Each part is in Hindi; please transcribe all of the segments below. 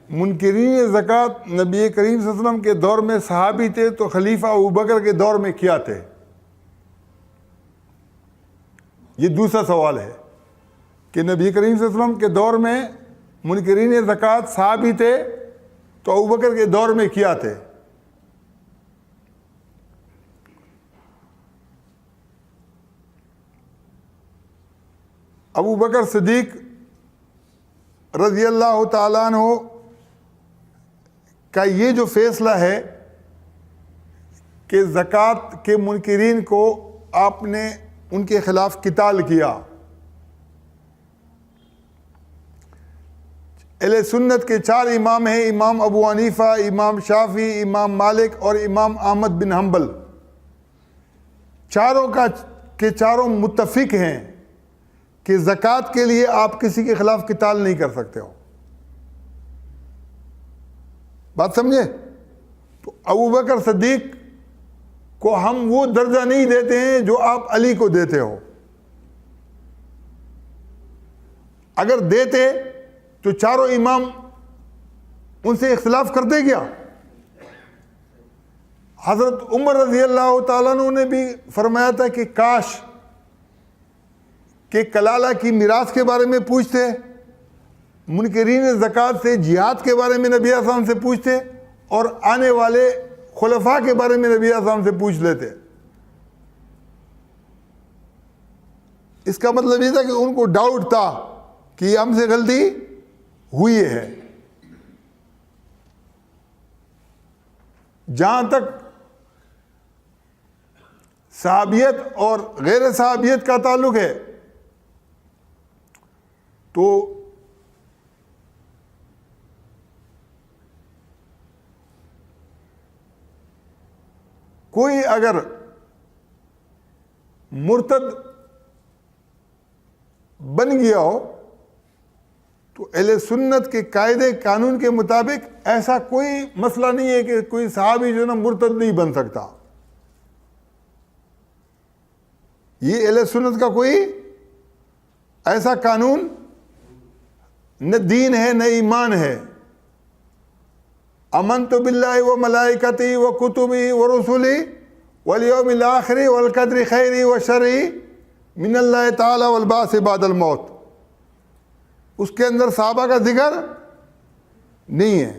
मुनकिरीन ज़कात नबी करीम सल्लल्लाहु अलैहि वसल्लम के दौर में सहाबी थे तो खलीफा अबू बकर के दौर में क्या थे? ये दूसरा सवाल है कि नबी करीम सल्लल्लाहु अलैहि वसल्लम के दौर में मुनकिरीन ज़कात सहाबी थे तो अबू बकर के दौर में क्या थे? अबू बकर सिद्दीक रज़ी अल्लाह ताला अन्हु का ये जो फैसला है कि ज़कात के मुनकिरीन को आपने उनके ख़िलाफ़ किताल किया, अहले सुन्नत के 4 इमाम हैं, इमाम अबू हनीफा, इमाम शाफी, इमाम मालिक और इमाम अहमद बिन हम्बल, चारों मुत्तफिक हैं कि ज़कात के लिए आप किसी के ख़िलाफ़ किताल नहीं कर सकते हो। बात समझे? तो अबू बकर सिद्दीक को हम वो दर्जा नहीं देते हैं जो आप अली को देते हो। अगर देते तो चारों इमाम उनसे इख्तिलाफ करते क्या? हज़रत उमर रज़ी अल्लाह ताला अन्हु ने भी फरमाया था कि काश के कलाला की मिरास के बारे में पूछते, मुनकिरीन ज़कात से जिहाद के बारे में नबी आसम से पूछते और आने वाले खुलफा के बारे में नबी आसम से पूछ लेते। इसका मतलब ये था कि उनको डाउट था कि हमसे गलती हुई है। जहां तक सहाबियत और गैर सहाबियत का ताल्लुक है तो कोई अगर मुर्तद बन गया हो तो अहले सुन्नत के कायदे कानून के मुताबिक ऐसा कोई मसला नहीं है कि कोई सहाबी जो ना मुर्तद नहीं बन सकता। ये अहले सुन्नत का कोई ऐसा कानून न दीन है न ईमान है। अमनतु बिल्लाहि व मलाइकतिही व कुतुबिही व रुसुलिही वल यौमिल आखिरि वल क़द्रि खैरिही व शर्रिही मिनल्लाहि तआला वल बाअस बादल मौत। उसके अंदर सहाबा का जिक्र नहीं है।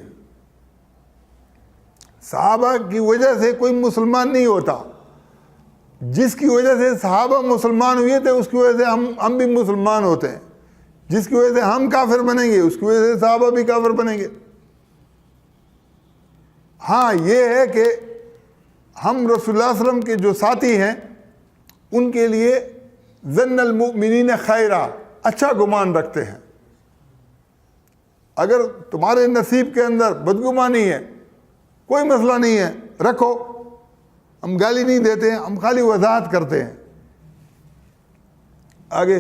सहाबा की वजह से कोई मुसलमान नहीं होता। जिसकी वजह से सहाबा मुसलमान हुए थे उसकी वजह से हम भी मुसलमान होते हैं। जिसकी वजह से हम काफिर बनेंगे उसकी वजह से सहाबा भी काफिर बनेंगे। हाँ, ये है कि हम रसूलुल्लाह सल्लल्लाहु अलैहि वसल्लम के जो साथी हैं उनके लिए ज़न्नल मुमिनीन खैरा, अच्छा गुमान रखते हैं। अगर तुम्हारे नसीब के अंदर बदगुमानी है कोई मसला नहीं है, रखो, हम गाली नहीं देते हैं, हम खाली वजाहत करते हैं। आगे